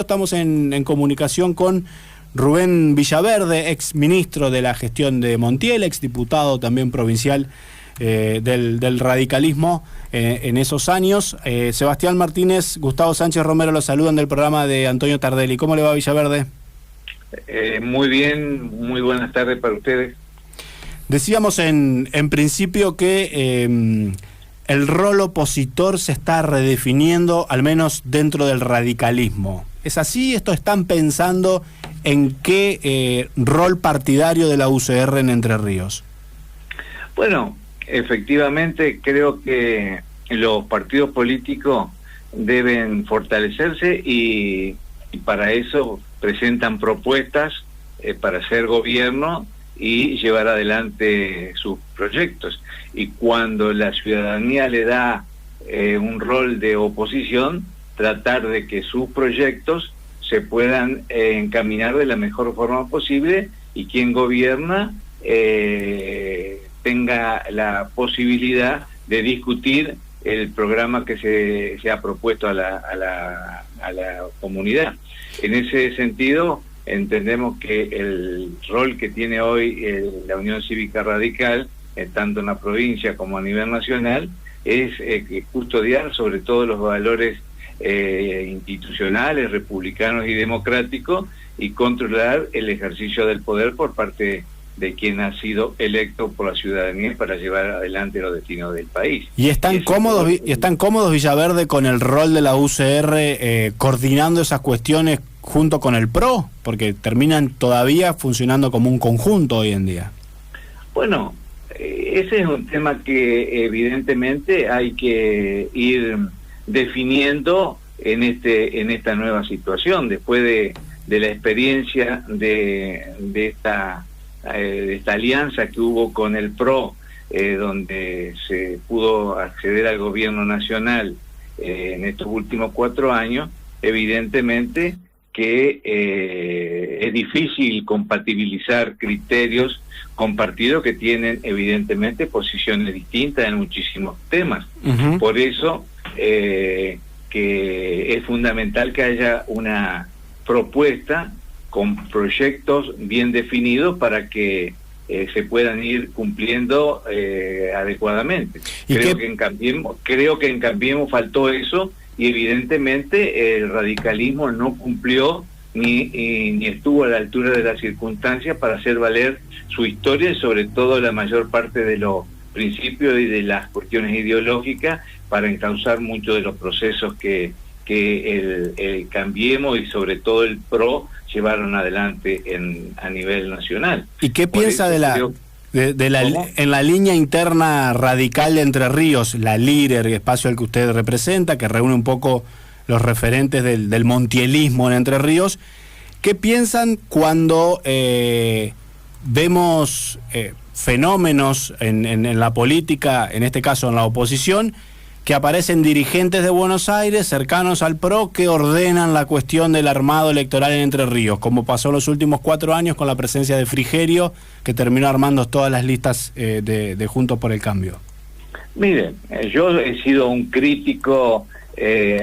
Estamos en comunicación con Rubén Villaverde, ex ministro de la gestión de Montiel, ex diputado también provincial del radicalismo en esos años. Sebastián Martínez, Gustavo Sánchez Romero los saludan del programa de Antonio Tardelli. ¿Cómo le va, Villaverde? Muy bien, muy buenas tardes para ustedes. Decíamos en principio que el rol opositor se está redefiniendo, al menos dentro del radicalismo. ¿Es así? ¿Esto están pensando en qué rol partidario de la UCR en Entre Ríos? Bueno, efectivamente creo que los partidos políticos deben fortalecerse y para eso presentan propuestas para hacer gobierno y llevar adelante sus proyectos. Y cuando la ciudadanía le da un rol de oposición, tratar de que sus proyectos se puedan encaminar de la mejor forma posible y quien gobierna tenga la posibilidad de discutir el programa que se ha propuesto a la comunidad. En ese sentido, entendemos que el rol que tiene hoy la Unión Cívica Radical, tanto en la provincia como a nivel nacional, es custodiar sobre todo los valores institucionales, republicanos y democráticos, y controlar el ejercicio del poder por parte de quien ha sido electo por la ciudadanía para llevar adelante los destinos del país. ¿Y están cómodos, Villaverde, con el rol de la UCR coordinando esas cuestiones junto con el PRO? Porque terminan todavía funcionando como un conjunto hoy en día. Bueno, ese es un tema que evidentemente hay que ir definiendo en esta nueva situación, después de la experiencia de esta alianza que hubo con el PRO, donde se pudo acceder al gobierno nacional en estos últimos 4 años. Evidentemente que es difícil compatibilizar criterios con partidos que tienen evidentemente posiciones distintas en muchísimos temas. Uh-huh. Por eso que es fundamental que haya una propuesta con proyectos bien definidos para que se puedan ir cumpliendo adecuadamente. Creo que en Cambiemos faltó eso, y evidentemente el radicalismo no cumplió ni estuvo a la altura de las circunstancias para hacer valer su historia y sobre todo la mayor parte de los principios y de las cuestiones ideológicas para encauzar muchos de los procesos que el Cambiemos y sobre todo el PRO llevaron adelante a nivel nacional. ¿Y qué piensa en la línea interna radical de Entre Ríos, la LIRER, espacio al que usted representa, que reúne un poco los referentes del montielismo en Entre Ríos? ¿Qué piensan cuando vemos fenómenos en la política, en este caso en la oposición, que aparecen dirigentes de Buenos Aires cercanos al PRO que ordenan la cuestión del armado electoral en Entre Ríos, como pasó los últimos 4 años con la presencia de Frigerio, que terminó armando todas las listas de Juntos por el Cambio? Miren, yo he sido un crítico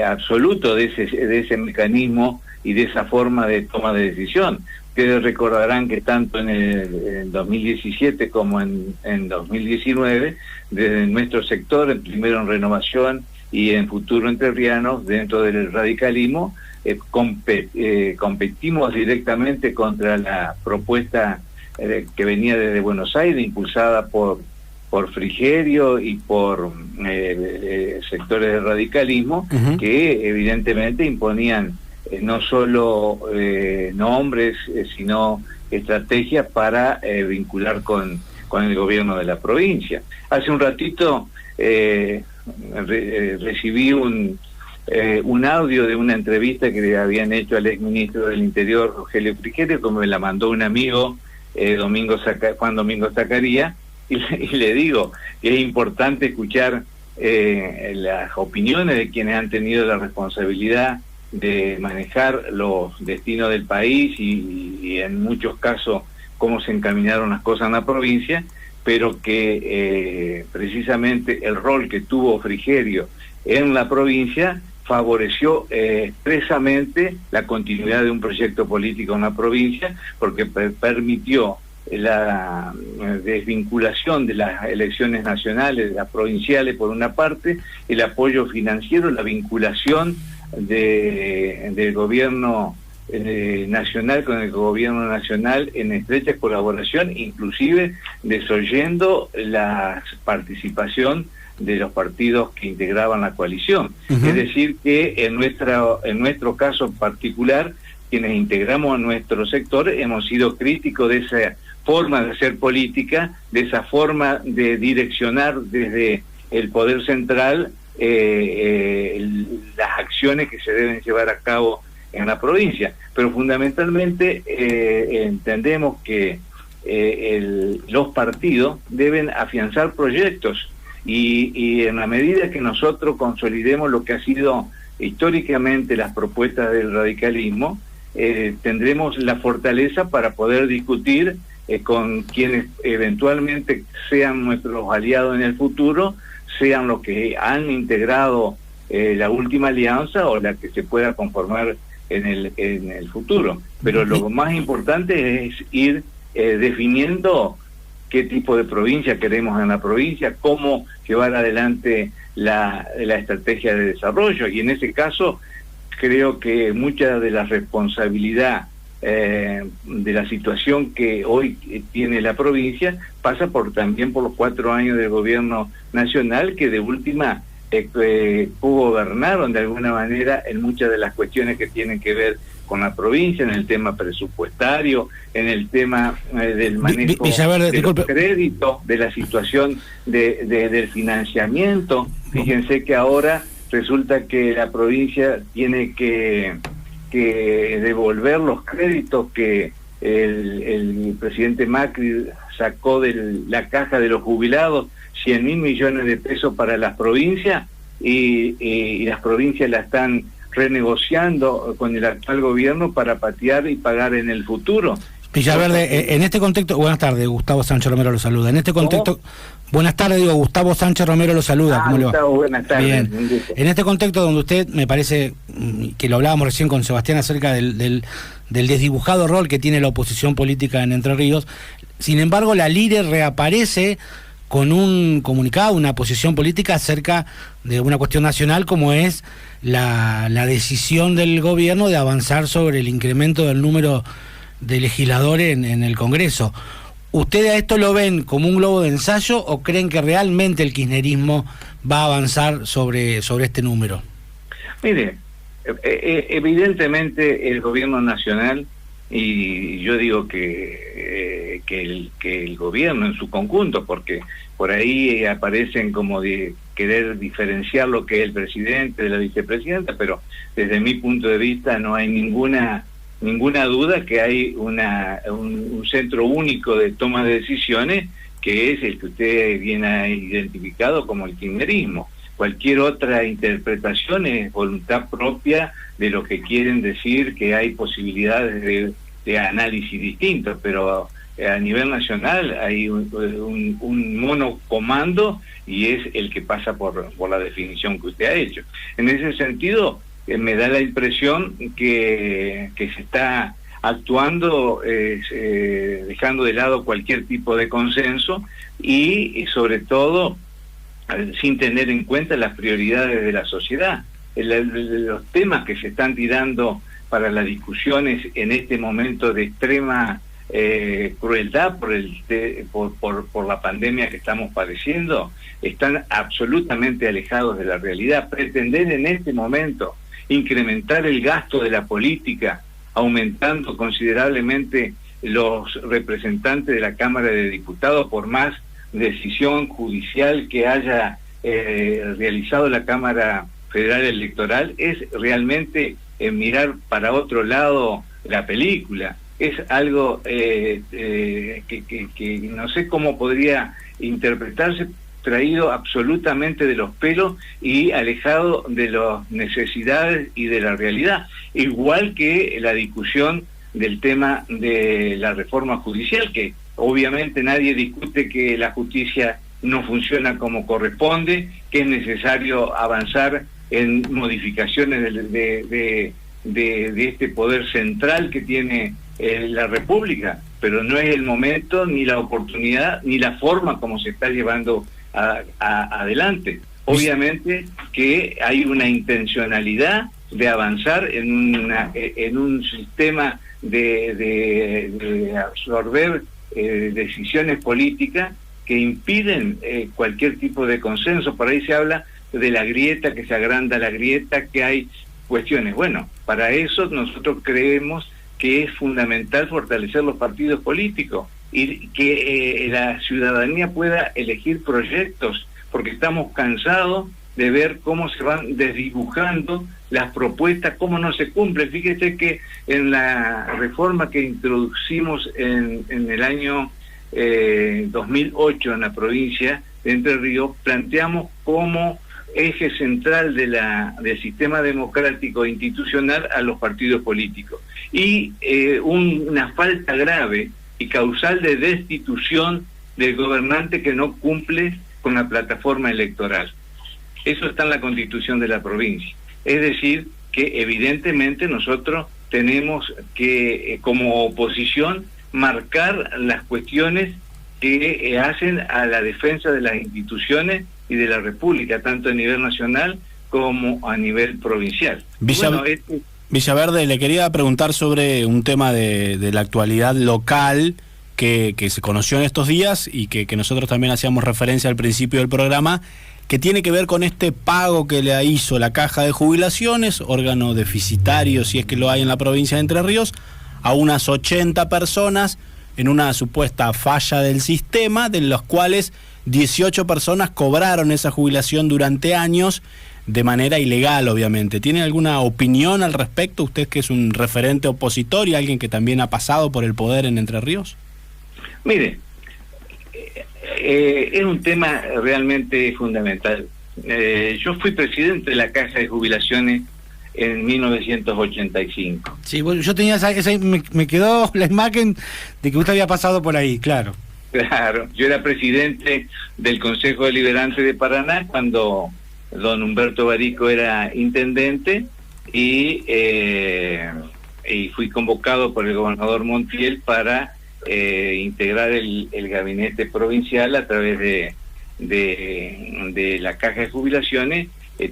absoluto de ese mecanismo y de esa forma de toma de decisión. Ustedes recordarán que tanto en 2017 como en 2019, desde nuestro sector, primero en Renovación y en Futuro Entrerrianos, dentro del radicalismo, competimos directamente contra la propuesta que venía desde Buenos Aires, impulsada por Frigerio y por sectores del radicalismo, uh-huh, que evidentemente imponían no solo nombres, sino estrategias para vincular con el gobierno de la provincia. Hace un ratito recibí un audio de una entrevista que le habían hecho al exministro del Interior, Rogelio Frigerio, como me la mandó un amigo, Juan Domingo Zacarías, y le digo que es importante escuchar las opiniones de quienes han tenido la responsabilidad de manejar los destinos del país y en muchos casos cómo se encaminaron las cosas en la provincia, pero que precisamente el rol que tuvo Frigerio en la provincia favoreció expresamente la continuidad de un proyecto político en la provincia, porque permitió la desvinculación de las elecciones nacionales, de las provinciales por una parte, el apoyo financiero, la vinculación del gobierno nacional con el gobierno nacional en estrecha colaboración, inclusive desoyendo la participación de los partidos que integraban la coalición. Es decir, que en nuestro caso particular, quienes integramos a nuestro sector hemos sido críticos de esa forma de hacer política, de esa forma de direccionar desde el poder central las acciones que se deben llevar a cabo en la provincia. Pero fundamentalmente entendemos que los partidos deben afianzar proyectos y en la medida que nosotros consolidemos lo que ha sido históricamente las propuestas del radicalismo, tendremos la fortaleza para poder discutir con quienes eventualmente sean nuestros aliados en el futuro, sean los que han integrado la última alianza o la que se pueda conformar en el futuro. Pero lo más importante es ir definiendo qué tipo de provincia queremos en la provincia, cómo llevar adelante la estrategia de desarrollo, y en ese caso creo que mucha de la responsabilidad de la situación que hoy tiene la provincia pasa también por los 4 años del gobierno nacional, que de última gobernaron de alguna manera en muchas de las cuestiones que tienen que ver con la provincia, en el tema presupuestario, en el tema del manejo de los créditos, de la situación del financiamiento. Fíjense que ahora resulta que la provincia tiene que devolver los créditos que el presidente Macri sacó de la caja de los jubilados, 100.000 millones de pesos para las provincias, y las provincias la están renegociando con el actual gobierno para patear y pagar en el futuro. Villaverde, en este contexto, buenas tardes, Gustavo Sánchez Romero lo saluda. En este contexto, buenas tardes, Gustavo Sánchez Romero lo saluda. ¿Cómo le va? Gustavo, buenas tardes. Bien. En este contexto donde usted, me parece que lo hablábamos recién con Sebastián acerca del desdibujado rol que tiene la oposición política en Entre Ríos, sin embargo la LIRE reaparece con un comunicado, una posición política acerca de una cuestión nacional como es la decisión del gobierno de avanzar sobre el incremento del número de legisladores en el Congreso. ¿Ustedes a esto lo ven como un globo de ensayo o creen que realmente el kirchnerismo va a avanzar sobre este número? Mire, evidentemente el gobierno nacional, y yo digo que el gobierno en su conjunto, porque por ahí aparecen como de querer diferenciar lo que es el presidente de la vicepresidenta, pero desde mi punto de vista no hay ninguna duda que hay un centro único de toma de decisiones, que es el que usted bien ha identificado como el kirchnerismo. Cualquier otra interpretación es voluntad propia de lo que quieren decir, que hay posibilidades de análisis distintos, pero a nivel nacional hay un monocomando y es el que pasa por la definición que usted ha hecho. En ese sentido, me da la impresión que se está actuando dejando de lado cualquier tipo de consenso y sobre todo sin tener en cuenta las prioridades de la sociedad. Los temas que se están tirando para las discusiones en este momento de extrema crueldad por la pandemia que estamos padeciendo están absolutamente alejados de la realidad. Pretender en este momento incrementar el gasto de la política, aumentando considerablemente los representantes de la Cámara de Diputados por más decisión judicial que haya realizado la Cámara Federal Electoral, es realmente mirar para otro lado la película. Es algo que no sé cómo podría interpretarse, traído absolutamente de los pelos y alejado de las necesidades y de la realidad, igual que la discusión del tema de la reforma judicial, que obviamente nadie discute que la justicia no funciona como corresponde, que es necesario avanzar en modificaciones de este poder central que tiene la República, pero no es el momento, ni la oportunidad, ni la forma como se está llevando adelante. Obviamente que hay una intencionalidad de avanzar en un sistema de absorber decisiones políticas que impiden cualquier tipo de consenso. Por ahí se habla de la grieta, que se agranda la grieta, que hay cuestiones. Bueno, para eso nosotros creemos que es fundamental fortalecer los partidos políticos y que la ciudadanía pueda elegir proyectos, porque estamos cansados de ver cómo se van desdibujando las propuestas, cómo no se cumplen. Fíjese que en la reforma que introducimos en el año 2008 en la provincia de Entre Ríos, planteamos como eje central del sistema democrático e institucional a los partidos políticos, y una falta grave y causal de destitución del gobernante que no cumple con la plataforma electoral. Eso está en la Constitución de la provincia. Es decir, que evidentemente nosotros tenemos que, como oposición, marcar las cuestiones que hacen a la defensa de las instituciones y de la República, tanto a nivel nacional como a nivel provincial. Villaverde, le quería preguntar sobre un tema de la actualidad local que se conoció en estos días y que nosotros también hacíamos referencia al principio del programa, que tiene que ver con este pago que le hizo la Caja de Jubilaciones, órgano deficitario, si es que lo hay en la provincia de Entre Ríos, a unas 80 personas en una supuesta falla del sistema, de los cuales 18 personas cobraron esa jubilación durante años de manera ilegal, obviamente. ¿Tiene alguna opinión al respecto? Usted, que es un referente opositor y alguien que también ha pasado por el poder en Entre Ríos. Mire, es un tema realmente fundamental. Yo fui presidente de la Caja de Jubilaciones en 1985. Sí, bueno, yo tenía me quedó la imagen de que usted había pasado por ahí, claro. Claro, yo era presidente del Consejo Deliberante de Paraná cuando don Humberto Barico era intendente y fui convocado por el gobernador Montiel para integrar el gabinete provincial a través de la Caja de Jubilaciones,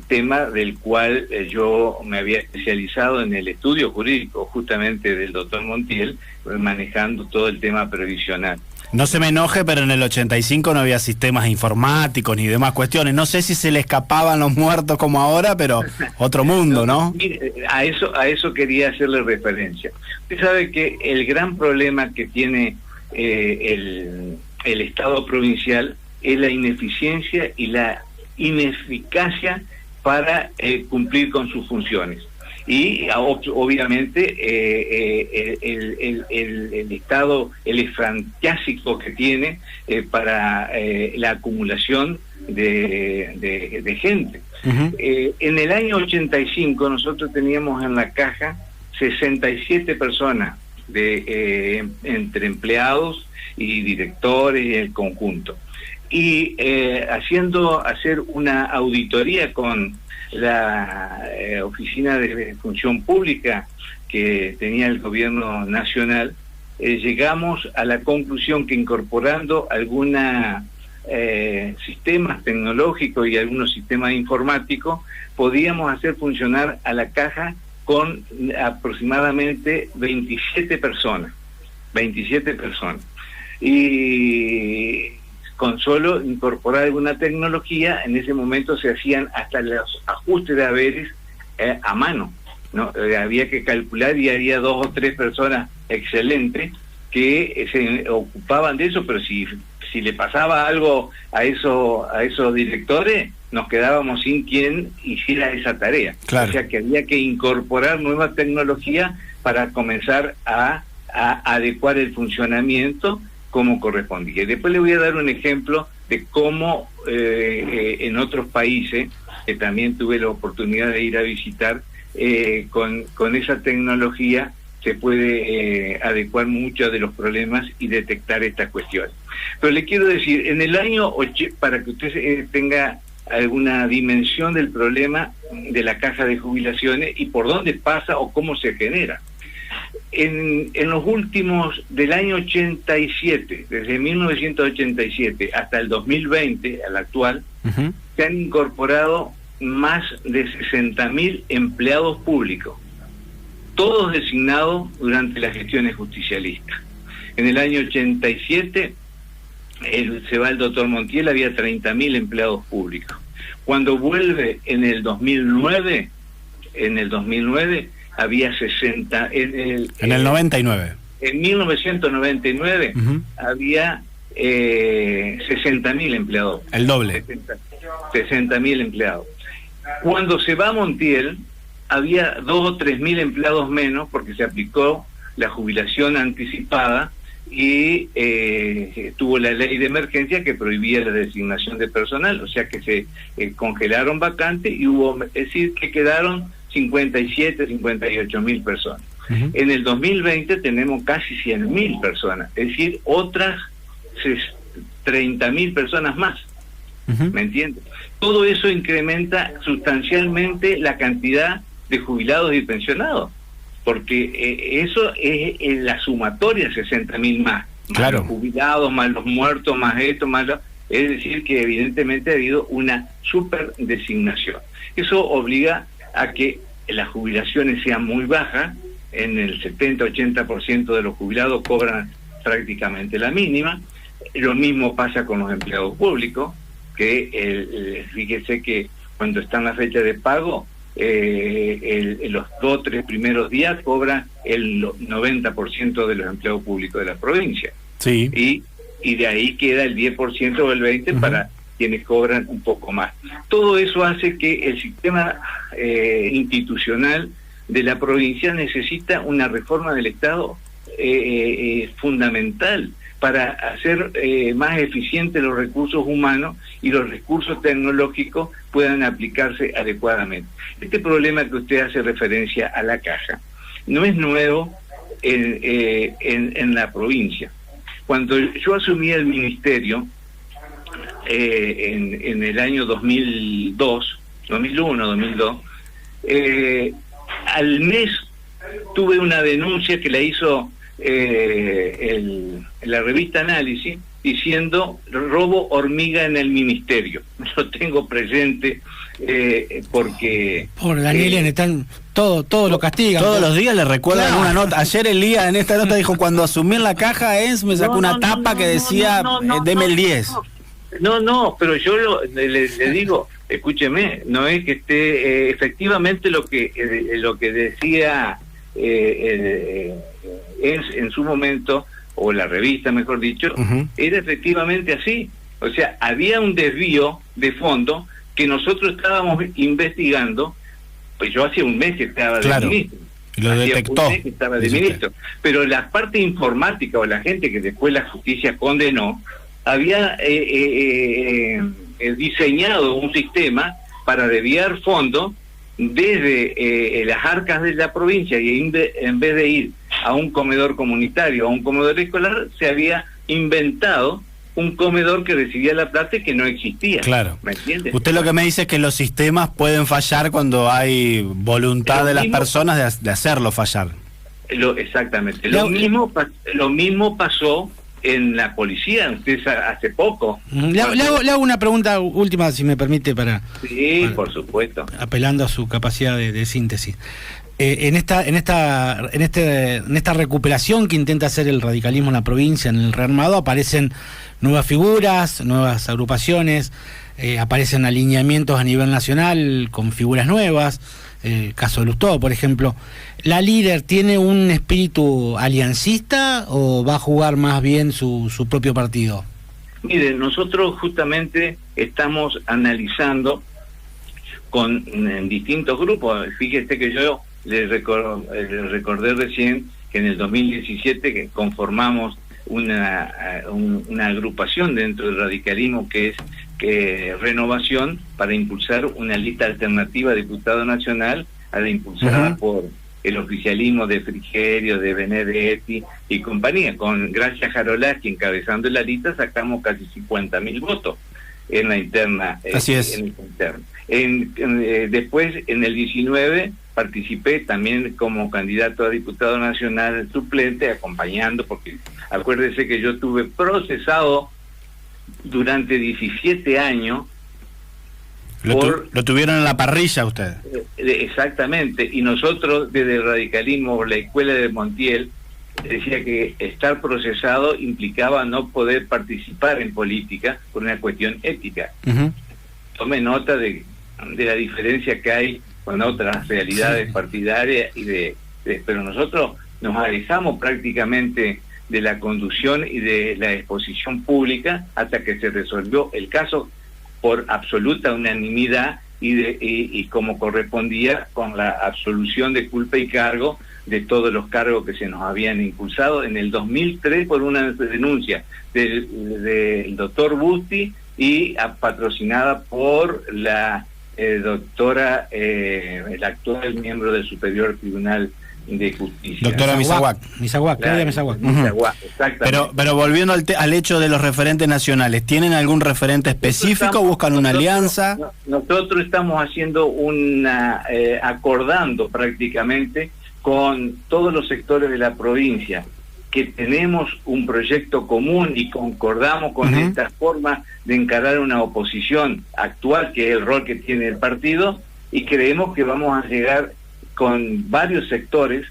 tema del cual yo me había especializado en el estudio jurídico justamente del doctor Montiel, manejando todo el tema previsional. No se me enoje, pero en el 85 no había sistemas informáticos ni demás cuestiones. No sé si se le escapaban los muertos como ahora, pero otro mundo, ¿no? Mire, a eso quería hacerle referencia. Usted sabe que el gran problema que tiene el Estado provincial es la ineficiencia y la ineficacia para cumplir con sus funciones. Y obviamente el Estado, el esfrantiásico que tiene para la acumulación de gente. Uh-huh. En el año 85 nosotros teníamos en la Caja 67 personas entre empleados y directores y el conjunto. Y hacer una auditoría con la Oficina de Función Pública que tenía el gobierno nacional, llegamos a la conclusión que incorporando algunos sistemas tecnológicos y algunos sistemas informáticos podíamos hacer funcionar a la Caja con aproximadamente 27 personas. Y con solo incorporar alguna tecnología, en ese momento se hacían hasta los ajustes de haberes a mano, ¿no? Había que calcular y había 2 o 3 personas excelentes que se ocupaban de eso, pero si le pasaba algo a esos directores, nos quedábamos sin quien hiciera esa tarea. Claro. O sea que había que incorporar nueva tecnología para comenzar a adecuar el funcionamiento como correspondía. Después le voy a dar un ejemplo de cómo en otros países, que también tuve la oportunidad de ir a visitar, con esa tecnología se puede adecuar muchos de los problemas y detectar estas cuestiones. Pero le quiero decir, en el año, para que usted tenga alguna dimensión del problema de la caja de jubilaciones y por dónde pasa o cómo se genera. En los últimos, del año 87, desde 1987 hasta el 2020, al actual, se han incorporado más de 60.000 empleados públicos, todos designados durante las gestiones justicialistas. En el año 87 se va el doctor Montiel, había 30.000 empleados públicos. Cuando vuelve en el 2009 había 60... En el 99. En 1999 había 60.000 empleados. El doble. 60.000 empleados. Cuando se va Montiel, había 2.000 o 3.000 empleados menos porque se aplicó la jubilación anticipada y tuvo la ley de emergencia que prohibía la designación de personal, o sea que se congelaron vacantes y es decir, que quedaron 57, 58.000 personas. En el 2020 tenemos casi 100.000 personas, es decir, otras 30.000 personas más. ¿Me entiendes? Todo eso incrementa sustancialmente la cantidad de jubilados y pensionados, porque eso es la sumatoria, 60.000 más. Claro. Más los jubilados, más los muertos, más esto, más lo... Es decir, que evidentemente ha habido una super designación. Eso obliga a que las jubilaciones sean muy bajas. En el 70-80% de los jubilados cobran prácticamente la mínima. Lo mismo pasa con los empleados públicos, que fíjese que cuando están las fechas de pago, los 2 o 3 primeros días cobran el 90% de los empleados públicos de la provincia. Sí. Y de ahí queda el 10% o el 20% para quienes cobran un poco más. Todo eso hace que el sistema institucional de la provincia necesita una reforma del Estado fundamental para hacer más eficientes los recursos humanos y los recursos tecnológicos puedan aplicarse adecuadamente. Este problema que usted hace referencia a la caja no es nuevo en la provincia. Cuando yo asumí el ministerio en el año 2001, 2002, al mes tuve una denuncia que la hizo la revista Análisis diciendo robo hormiga en el ministerio. Lo tengo presente porque... Por Daniel, están todo lo castigan. Todos los días le recuerdan una nota. Ayer Elías en esta nota dijo, cuando asumí en la caja me sacó una tapa que decía, deme el 10. No, pero yo le digo, escúcheme, no es que esté efectivamente lo que decía en su momento, o la revista mejor dicho, era efectivamente así. O sea, había un desvío de fondo que nosotros estábamos investigando. Pues yo hacía un mes que estaba de ministro. Y lo detectó. Un mes que estaba de ministro. Pero la parte informática o la gente que después la justicia condenó, había diseñado un sistema para desviar fondos desde las arcas de la provincia, y en vez de ir a un comedor comunitario, a un comedor escolar, se había inventado un comedor que recibía la plata y que no existía. Claro. ¿Me entiendes? Usted lo que me dice es que los sistemas pueden fallar cuando hay voluntad de las personas de hacerlo fallar. Exactamente. Lo mismo pasó en la policía, usted hace poco. Le hago una pregunta última, si me permite, para... Sí, por supuesto. Apelando a su capacidad de síntesis. En esta recuperación que intenta hacer el radicalismo en la provincia, en el rearmado, aparecen nuevas figuras, nuevas agrupaciones, aparecen alineamientos a nivel nacional con figuras nuevas, caso de Lustó, por ejemplo. ¿La líder tiene un espíritu aliancista o va a jugar más bien su propio partido? Mire, nosotros justamente estamos analizando en distintos grupos. Fíjese que yo le recordé recién que en el 2017 que conformamos una agrupación dentro del radicalismo que es Renovación, para impulsar una lista alternativa a diputado nacional a la impulsada por el oficialismo de Frigerio, de Benedetti y compañía. Con Gracia Jarolaki encabezando la lista sacamos casi 50.000 votos. en la interna. Así es. En la interna. Después, en el 19, participé también como candidato a diputado nacional suplente, acompañando, porque acuérdese que yo estuve procesado durante 17 años. Lo tuvieron en la parrilla usted. Exactamente, y nosotros desde el radicalismo, la escuela de Montiel, decía que estar procesado implicaba no poder participar en política por una cuestión ética. Tome nota de la diferencia que hay con otras realidades partidarias pero nosotros nos alejamos prácticamente de la conducción y de la exposición pública hasta que se resolvió el caso por absoluta unanimidad y como correspondía, con la absolución de culpa y cargo de todos los cargos que se nos habían impulsado en el 2003 por una denuncia del doctor Busti y patrocinada por la doctora, el actual miembro del Superior Tribunal de Justicia. Doctora Misaguac. Claudia Misaguac. Exactamente. Pero volviendo al hecho de los referentes nacionales, ¿tienen algún referente específico? ¿Buscan una alianza? Nosotros estamos haciendo acordando prácticamente con todos los sectores de la provincia que tenemos un proyecto común y concordamos con esta forma de encarar una oposición actual, que es el rol que tiene el partido, y creemos que vamos a llegar con varios sectores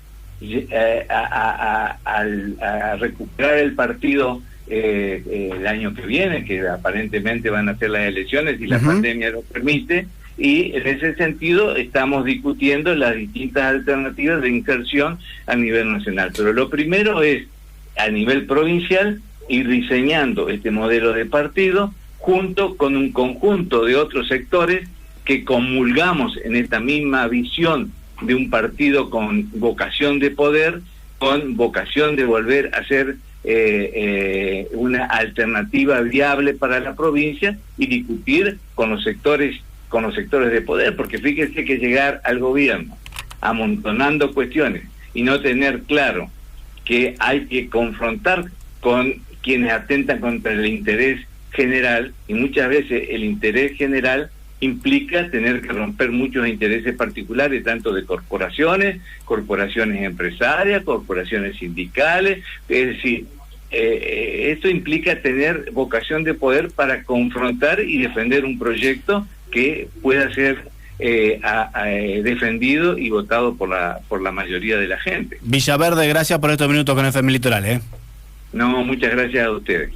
a recuperar el partido el año que viene, que aparentemente van a ser las elecciones y la pandemia lo permite, y en ese sentido estamos discutiendo las distintas alternativas de inserción a nivel nacional. Pero lo primero es, a nivel provincial, ir diseñando este modelo de partido junto con un conjunto de otros sectores que comulgamos en esta misma visión de un partido con vocación de poder, con vocación de volver a ser una alternativa viable para la provincia y discutir con los sectores de poder, porque fíjese que llegar al gobierno amontonando cuestiones y no tener claro que hay que confrontar con quienes atentan contra el interés general, y muchas veces el interés general implica tener que romper muchos intereses particulares, tanto de corporaciones empresarias, corporaciones sindicales, es decir, esto implica tener vocación de poder para confrontar y defender un proyecto que pueda ser defendido y votado por la mayoría de la gente. Villaverde, gracias por estos minutos con FM Litoral. No, muchas gracias a ustedes.